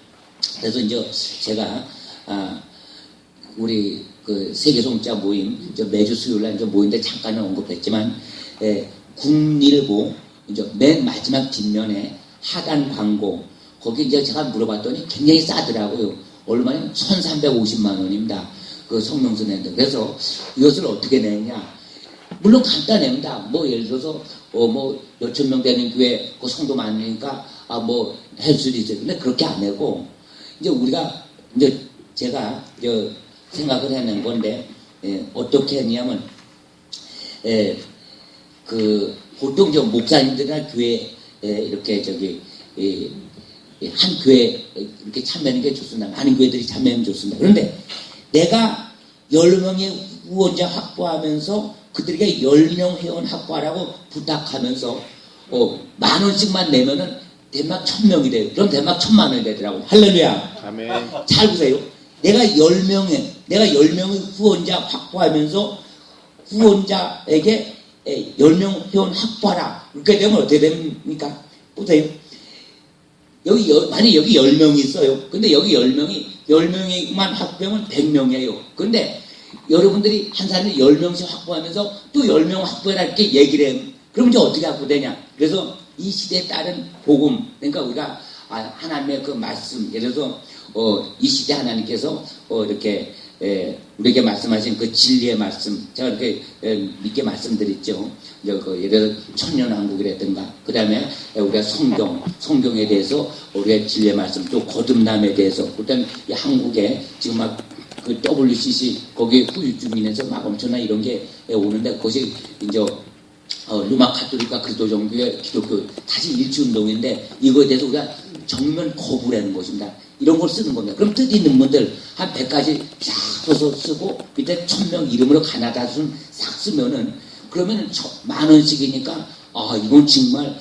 그래서 이제 제가 우리 그 세계송자 모임 매주 수요일날 이제 모임인데 잠깐은 언급했지만 국일보 이제 맨 마지막 뒷면에 하단 광고 거기 이제 제가 물어봤더니 굉장히 싸더라고요. 얼마냐면 1,350만 원입니다. 그 성명서 낸다. 그래서 이것을 어떻게 내냐? 물론 간단합니다. 뭐 예를 들어서 뭐 몇천 명 되는 교회 그 성도 많으니까 뭐 할 수도 있어요. 근데 그렇게 안 하고 이제 우리가 이제 제가 생각을 해낸 건데 어떻게 했냐면 그 보통 목사님들이나 교회 이렇게 한 교회 이렇게 참여하는 게 좋습니다. 많은 교회들이 참여하면 좋습니다. 그런데 내가 10명의 후원자 확보하면서 그들에게 10명 회원 확보하라고 부탁하면서 10,000원씩만 내면은 대막 1,000명이 돼요. 그럼 대막 1,000만 원이 되더라고요. 할렐루야.
아멘.
잘 보세요. 내가 10명의 후원자 확보하면서 후원자에게 10명 회원 확보하라. 그렇게 되면 어떻게 됩니까? 보세요. 만약 여기 10명이 있어요. 근데 여기 10명이만 확보하면 100명이에요. 근데 여러분들이 한 사람이 10명씩 확보하면서 또 10명 확보해라 이렇게 얘기를 해요. 그럼 이제 어떻게 확보되냐? 그래서 이 시대에 따른 복음, 그러니까 우리가 하나님의 그 말씀, 예를 들어서 이 시대 하나님께서 이렇게 우리에게 말씀하신 그 진리의 말씀, 제가 이렇게 믿게 말씀드렸죠. 예를 들어 천년왕국이라든가, 그 다음에 우리가 성경에 대해서 우리가 진리의 말씀, 또 거듭남에 대해서, 그다음에 이 한국에 지금 막 그 WCC 거기에 후유 중이면서 막 엄청난 이런 게 오는데 그것이 이제 루마 카톨릭과 그리스도 종교의 기독교 다시 일치운동인데 이거에 대해서 우리가 정면 거부를 하는 것입니다. 이런 걸 쓰는 겁니다. 그럼 뜻 있는 분들 한 100가지 쫙 써서 쓰고 밑에 1,000명 이름으로 가나다 순 싹 쓰면은 그러면은 10,000원씩이니까 이건 정말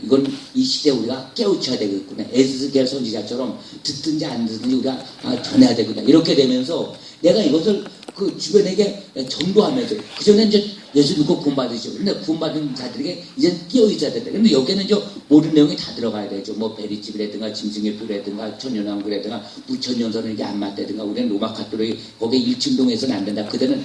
이건 이 시대에 우리가 깨우쳐야 되겠구나. 에스겔 선지자처럼 듣든지 안 듣든지 우리가 전해야 되겠구나. 이렇게 되면서 내가 이것을 그 주변에게 전도하면서 그 전에 이제 예수 믿고 구원받으시죠. 근데 구원받은 자들에게 이제 깨어있어야 된다. 근데 여기에는 이제 모든 내용이 다 들어가야 되죠. 뭐 베리집이라든가 짐승의 뿔이라든가 천년왕국이라든가 무천년설은 이게 안 맞다든가 우리는 로마 카톨릭 거기에 일침동해서는 안 된다. 그때는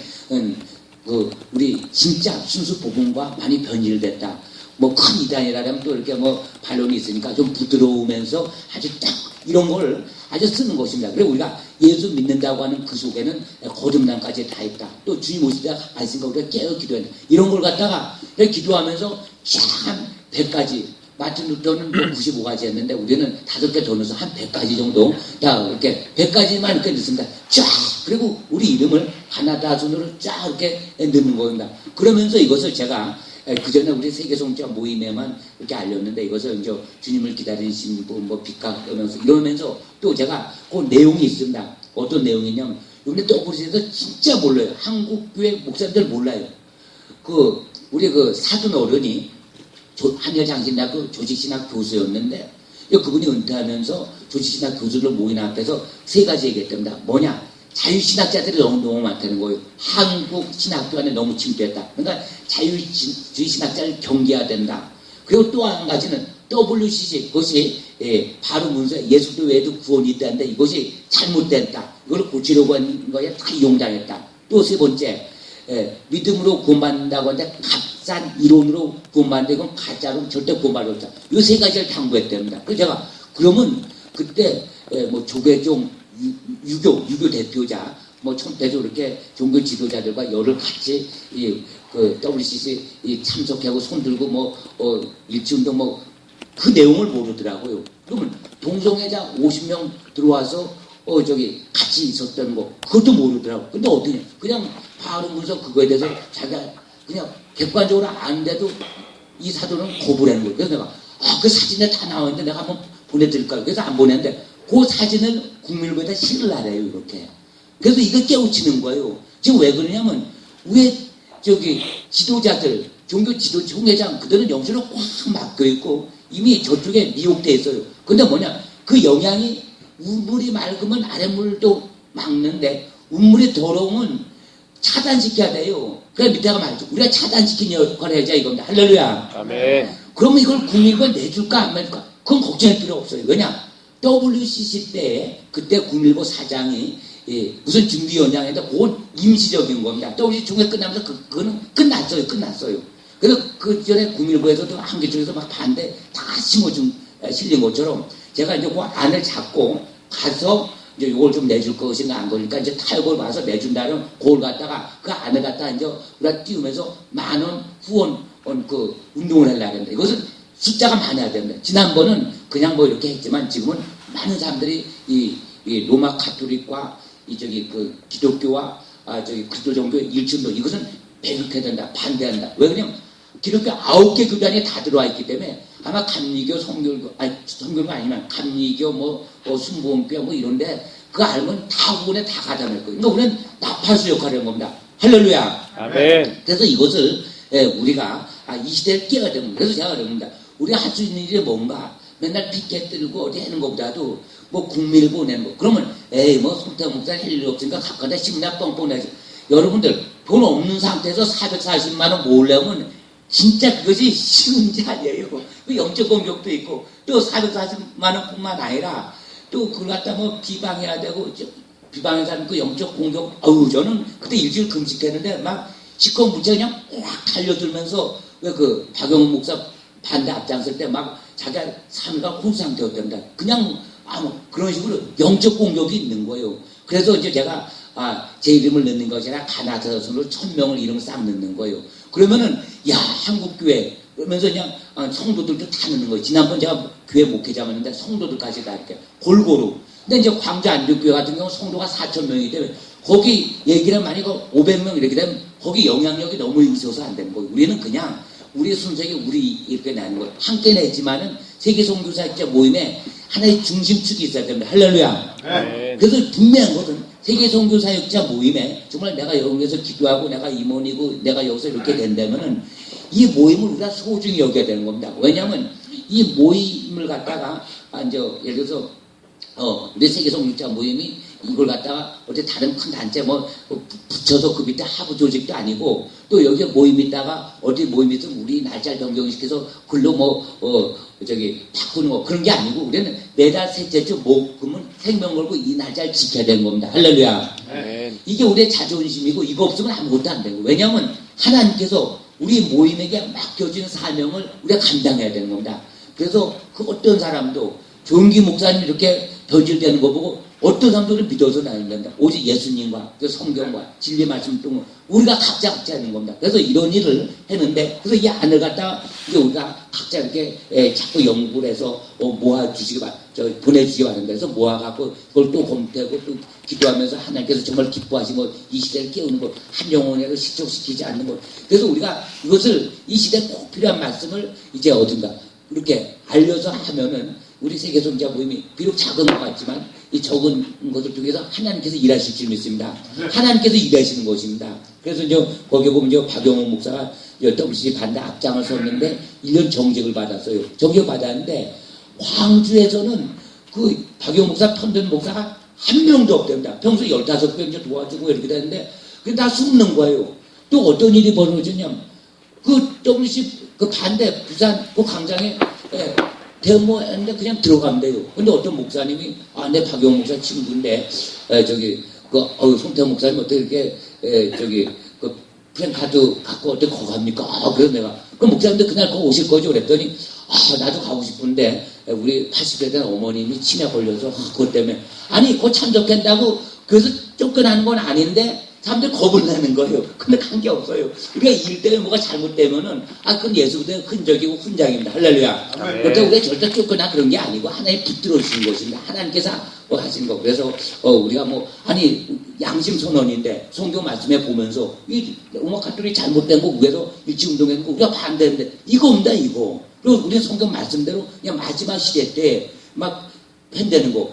우리 진짜 순수 복음과 많이 변질됐다. 뭐 큰 이단이라면 또 이렇게 뭐 반론이 있으니까 좀 부드러우면서 아주 딱 이런 걸 아주 쓰는 것입니다. 그리고 우리가 예수 믿는다고 하는 그 속에는 거듭남까지 다 있다. 또 주님 오실 때가 있으니까 우리가 깨어 기도한다. 이런 걸 갖다가 기도하면서 참 100가지 마틴 루터는 95가지 했는데 우리는 5개 더 넣어서 한 100가지 정도 다 이렇게 100가지만 이렇게 넣습니다. 쫙 그리고 우리 이름을 하나다 순으로 쫙 이렇게 넣는 겁니다. 그러면서 이것을 제가 그 전에 우리 세계송자 모임에만 이렇게 알렸는데 이것을 이제 주님을 기다리신 분 뭐 빛과 떠면서 이러면서 또 제가 그 내용이 있습니다. 어떤 내용이냐면 요번에 WCC에서 진짜 몰라요. 한국교회 목사님들 몰라요. 우리 사돈 어른이 한여장신대학교 조직신학 교수였는데 그분이 은퇴하면서 조직신학 교수들 모인 앞에서 3가지 얘기했답니다. 뭐냐? 자유신학자들이 너무 많다는 거예요. 한국 신학교 안에 너무 침투했다. 그러니까 자유주의 신학자를 경계해야 된다. 그리고 또 한 가지는 WCC, 그것이 바로 문서에 예수도 외에도 구원이 있다는데 이것이 잘못됐다. 이걸 고치려고 하는 거에 다 이용당했다. 또 3번째, 믿음으로 구원받는다고 하는데 값싼 이론으로 구원받는데 이건 가짜로 절대 구원받을 수 없다. 이 3가지를 당부했답니다. 그래서 제가 그러면 그때 뭐 조계종 유교 대표자, 뭐 대조 이렇게 종교 지도자들과 열을 같이 WCC 참석하고 손들고 일치운동 그 내용을 모르더라고요. 그러면 동성애자 50명 들어와서 같이 있었던 거 그것도 모르더라고. 근데 어떻게 그냥 바로 문서 그거에 대해서 자기가 그냥 객관적으로 아는데도 이 사도는 거부를 하는 거예요. 그래서 내가 그 사진에 다 나와있는데 내가 한번 보내드릴까요? 그래서 안 보냈는데 그 사진을 국민일보에다 실을 하래요. 이렇게. 그래서 이거 깨우치는 거예요. 지금 왜 그러냐면 왜 지도자들 종교 지도 총회장 그들은 영수로 꽉 막혀 있고 이미 저쪽에 미혹돼 있어요. 근데 뭐냐 그 영향이 우물이 맑으면 아랫물도 막는데 우물이 더러우면 차단시켜야 돼요. 그래 밑에가 말이죠. 우리가 차단시키는 역할을 해야지 이겁니다. 할렐루야.
아멘.
그러면 이걸 국민과 내줄까 안 내줄까? 그건 걱정할 필요 없어요. 왜냐? WCC 때 그때 국민일보 사장이 무슨 준비위원장인데 그건 임시적인 겁니다. WCC 총회 끝나면서 그거는 끝났어요. 그래서 그 전에 국민일보에서도 한개 쪽에서 막 반대 다 실린 것처럼 제가 이제 그 안을 잡고 가서 이제 이걸 좀 내줄 것인가 안 거니까 이제 타협을 봐서 내준다는 그걸 갖다가 그 안에 갖다 이제 우리가 띄우면서 10,000원 후원 그 운동을 하려고 했는데 이것은 숫자가 많아야 됩니다. 지난번은 그냥 뭐 이렇게 했지만 지금은 많은 사람들이 이 로마 가톨릭과 그 기독교와 저기 그리스도 종교의 일침도 이것은 배격해야 된다. 반대한다. 왜 그러냐면 기독교 9개 교단이 다 들어와 있기 때문에 아마 감리교, 성결교 아니면 감리교, 순복음교 이런데 그거 알면 다 후원에 다 가담할 거예요. 그러니까 우리는 나팔수 역할을 하는 겁니다. 할렐루야.
아멘.
그래서 이것을 우리가 이 시대를 깨야 됩니다. 그래서 제가 그럽니다. 우리가 할 수 있는 일이 뭔가 맨날 피켓 들고 어디 하는 것보다도 국민일보 내는 거. 그러면 송태호 목사 할 일 없으니까 가까다 신문에 뻥뻥 내지. 여러분들 돈 없는 상태에서 440만 원 모으려면 진짜 그것이 쉬운 게 아니에요. 그 영적 공격도 있고 또 440만 원뿐만 아니라 또 그걸 갖다 비방해야 되고 비방해서 하는 그 영적 공격. 저는 그때 일주일 금식했는데 막 시커멓게 그냥 꽉 달려들면서 왜 그 박영훈 목사 반대 앞장설 때 막 자기가 삶과 혼상태였답니다. 그냥 그런 식으로 영적 공격이 있는 거예요. 그래서 이제 제가 제 이름을 넣는 것이 아니라 가나다선으로 1,000명을 이름을 싹 넣는 거예요. 그러면은 한국교회 그러면서 그냥 성도들도 다 넣는 거예요. 지난번 제가 교회 목회자였는데 성도들까지 다 이렇게 골고루. 근데 이제 광주 안주교회 같은 경우 성도가 4,000명이기 때문에 거기 얘기를 만약에 500명 이렇게 되면 거기 영향력이 너무 있어서 안 되는 거예요. 우리는 그냥 우리 순서에 우리 이렇게 내는 거예요. 함께 내지만은 세계 선교사역자 모임에 하나의 중심축이 있어야 됩니다. 할렐루야.
네.
그래서 분명한 것은 세계 선교사역자 모임에 정말 내가 여기서 기도하고 내가 임원이고 내가 여기서 이렇게 된다면은 이 모임을 우리가 소중히 여겨야 되는 겁니다. 왜냐하면 이 모임을 갖다가 이제 예를 들어서 우리 세계 선교사역자 모임이 이걸 갖다가 어디 다른 큰 단체 붙여서 그 밑에 하부 조직도 아니고 또 여기에 모임이 있다가 어디 모임이 있으면 우리 날짜를 변경시켜서 글로 바꾸는 거 그런 게 아니고 우리는 매달 셋째 주 목금은 생명 걸고 이 날짜를 지켜야 되는 겁니다. 할렐루야.
네.
이게 우리의 자존심이고 이거 없으면 아무것도 안 되고 왜냐하면 하나님께서 우리 모임에게 맡겨진 사명을 우리가 감당해야 되는 겁니다. 그래서 그 어떤 사람도 조은기 목사님 이렇게 변질되는 거 보고 어떤 사람들은 믿어서 다닌다. 오직 예수님과 그 성경과 진리 말씀 등 우리가 각자 하는 겁니다. 그래서 이런 일을 했는데 그래서 이 안을 갖다가 이제 우리가 각자 이렇게 자꾸 연구를 해서 보내주시기 바랍니다. 그래서 모아갖고 그걸 또 검토하고 또 기도하면서 하나님께서 정말 기뻐하신 것, 이 시대를 깨우는 것, 한 영혼에도 실족시키지 않는 것. 그래서 우리가 이것을 이 시대에 꼭 필요한 말씀을 이제 어딘가 이렇게 알려서 하면은 우리 세계 선자 모임이 비록 작은 것 같지만 이 적은 것을 통해서 하나님께서 일하실 줄 믿습니다. 하나님께서 일하시는 것입니다. 그래서 이제 거기 보면 이제 박영호 목사가 WC 반대 앞장을 섰는데 1년 정직을 받았어요. 정직을 받았는데 광주에서는 그 박영호 목사 편든 목사가 한 명도 없답니다. 평소 15명 이제 도와주고 이렇게 되는데 그게 다 숨는 거예요. 또 어떤 일이 벌어지냐면 그 WC 그 반대 부산 그 광장에 데모했는데 그냥 들어가면 돼요. 근데 어떤 목사님이 내 박영호 목사 친구인데 송태호 목사님 어떻게 이렇게 그 프랭카드 갖고 어떻게 거 갑니까? 그래서 내가 그 목사님들 그날 거 오실 거죠? 그랬더니 나도 가고 싶은데 우리 80대 된 어머님이 치매 걸려서 그것 때문에 아니 그거 참석한다고 그래서 쫓겨나는 건 아닌데 사람들이 겁을 내는 거예요. 근데 간 게 없어요. 우리가 일 때문에 뭐가 잘못되면은 그건 예수부터의 흔적이고 훈장입니다. 할렐루야. 그렇다고 우리가 절대 쫓거나 그런 게 아니고 하나님 붙들어 주신 것입니다. 하나님께서 하신 거. 그래서 우리가 양심 선언인데 성경 말씀에 보면서 이 로마 가톨릭이 잘못된 거 위해서 일치운동했는 거 우리가 반대인데 이거입니다. 이거. 그리고 우리 성경 말씀대로 그냥 마지막 시대 때 막 팬되는 거.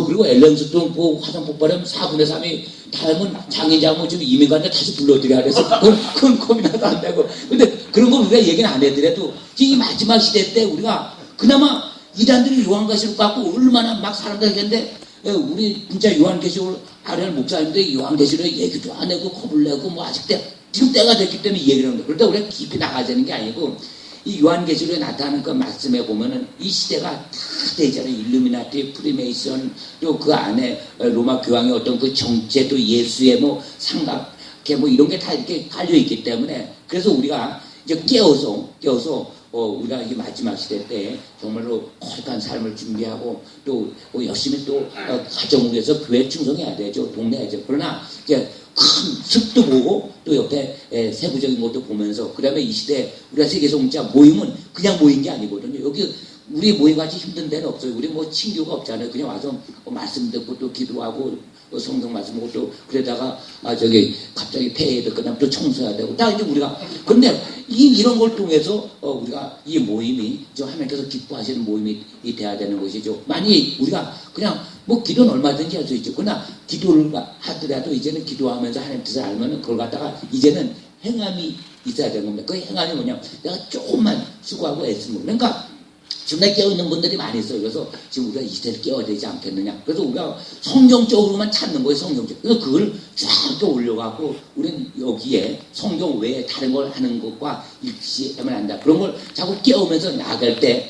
그리고 앨런 스톤 화성 폭발하면 4분의 3이 다음은 장인장모 좀 이민 갔는데 다시 불러드려야 그래서 그건 고민하도 안 되고. 근데 그런 거 우리가 얘기는 안 해더라도 이 마지막 시대 때 우리가 그나마 이단들이 요한계시록 갖고 얼마나 막 사람들 했는데 우리 진짜 요한계시록을 아는 목사님들이 요한계시록 얘기도 안 하고 겁을 내고 뭐 아직 지금 때가 됐기 때문에 얘기를 하는 거예요. 그러다 우리가 깊이 나가자는 게 아니고 이 요한계시록에 나타나는 그 말씀에 보면은 이 시대가 다 되잖아요. 일루미나티, 프리메이션, 또 그 안에 로마 교황의 어떤 그 정체, 또 예수의 뭐 삼각계 뭐 이런 게 다 이렇게 깔려 있기 때문에 그래서 우리가 이제 깨어서 우리가 이 마지막 시대 때 정말로 거룩한 삶을 준비하고 또 열심히 또 가정을 위해서 교회 충성해야 되죠. 동네야죠. 그러나 이제 큰 숲도 보고 또 옆에 세부적인 것도 보면서 그 다음에 이 시대 우리가 세계성자 모임은 그냥 모인 게 아니거든요. 여기 우리 모임같이 힘든 데는 없어요. 우리 뭐 친교가 없잖아요. 그냥 와서 말씀 듣고 또 기도하고 성경 말씀 보고 또 그러다가 갑자기 폐회도 끝나면 또 청소해야 되고 다 이제 우리가 근데 이런 걸 통해서 우리가 이 모임이 하나님께서 기뻐하시는 모임이 돼야 되는 것이죠. 만약 우리가 그냥 뭐 기도는 얼마든지 할 수 있죠. 그러나 기도를 하더라도 이제는 기도하면서 하나님 뜻을 알면은 그걸 갖다가 이제는 행함이 있어야 되는 겁니다. 그 행함이 뭐냐? 내가 조금만 수고하고 애쓰면 그러니까 지금 깨어있는 분들이 많이 있어요. 그래서 지금 우리가 이 시대를 깨워야 되지 않겠느냐. 그래서 우리가 성경적으로만 찾는 거예요. 성경적. 그래서 그걸 쫙 올려갖고 우리는 여기에 성경 외에 다른 걸 하는 것과 일치하면 안다. 그런 걸 자꾸 깨우면서 나갈 때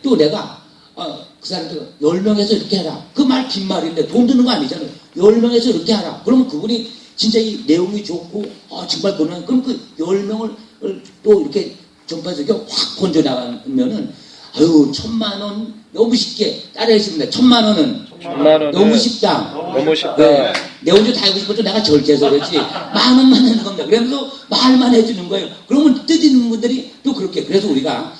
또 내가 그 사람들 10명에서 이렇게 해라. 그 말 빈말인데 돈 드는 거 아니잖아요. 10명에서 이렇게 하라. 그러면 그분이 진짜 이 내용이 좋고 정말 그러면 그럼 그 10명을 또 이렇게 전파해서 확 번져나가면은 1,000,000원 너무 쉽게 따라했습니다. 1,000,000원은 너무 쉽다.
너무 쉽다.
네. 내 혼자 다 하고 싶어도 내가 절제해서 그렇지. 10,000원만 하는 겁니다. 그러면서 말만 해주는 거예요. 그러면 뜻있는 분들이 또 그렇게. 그래서 우리가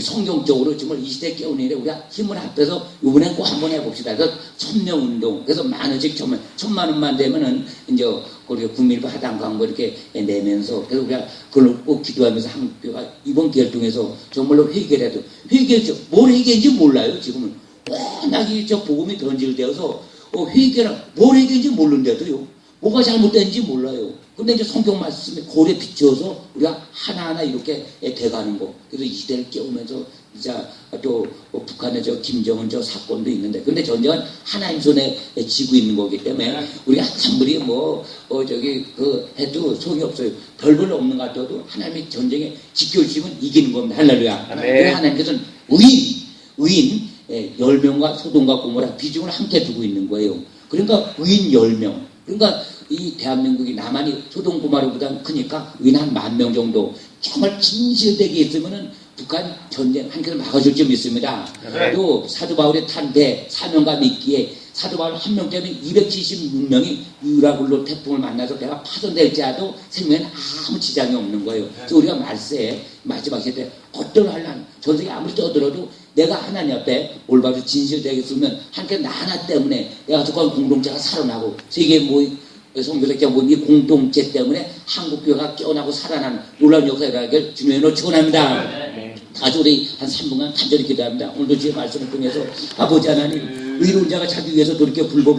성경적으로 정말 이 시대에 깨우는 일에 우리가 힘을 합해서 이번엔 꼭 한번 해봅시다. 그래서 1,000명 운동. 그래서 10,000원씩 1,000,000원만 되면은 이제 우리가 국민일보 하단 광고 이렇게 내면서 그래서 우리가 그걸 꼭 기도하면서 한국교가 이번 기회를 통해서 정말로 회개라도 회개죠. 뭘 회개인지 몰라요. 지금은 워낙 복음이 던질되어서 회개라 뭘 회개인지 모르는데도요. 뭐가 잘못된지 몰라요. 근데 이제 성경 말씀에 고래 비추어서 우리가 하나하나 이렇게 돼가는 거. 그래서 이 시대를 깨우면서 이제 또 북한의 김정은 사건도 있는데, 근데 전쟁은 하나님 손에 지고 있는 거기 때문에 우리가 한물이 해도 소용이 없어요. 별별 없는 것 같아도 하나님이 전쟁에 지켜주시면 이기는 겁니다. 할렐루야. 그래서 하나님께서는 의인 10명과 소돔과 고모라 비중을 함께 두고 있는 거예요. 그러니까 의인 10명. 그러니까 이 대한민국이 나만이 소돔 고모라보다 크니까 의인 한 10,000명 정도 정말 진실되게 있으면은 북한 전쟁 한 칸을 막아줄 점 있습니다.
네.
또 사도 바울의 탄대 사명과 믿기에 사도 바울 한 명 때문에 276명이 유라굴로 태풍을 만나서 배가 파손될지라도 생명에 아무 지장이 없는 거예요. 그래서 우리가 말세에 마지막 시대 어떤 환난 전쟁이 아무리 떠들어도 내가 하나님 앞에 올바로 진실되게 쓰면 하나님께 나 하나 때문에 내가 속한 공동체가 살아나고 세계 성교적자 모임 이 공동체 때문에 한국교회가 깨어나고 살아나는 놀라운 역사가 일어나길 주님으로 축원합니다. 아주 우리 한 3분간 간절히 기도합니다. 오늘도 주의 말씀을 통해서 아버지 하나님 의로운 자가 자기 위해서 돌이켜 불법해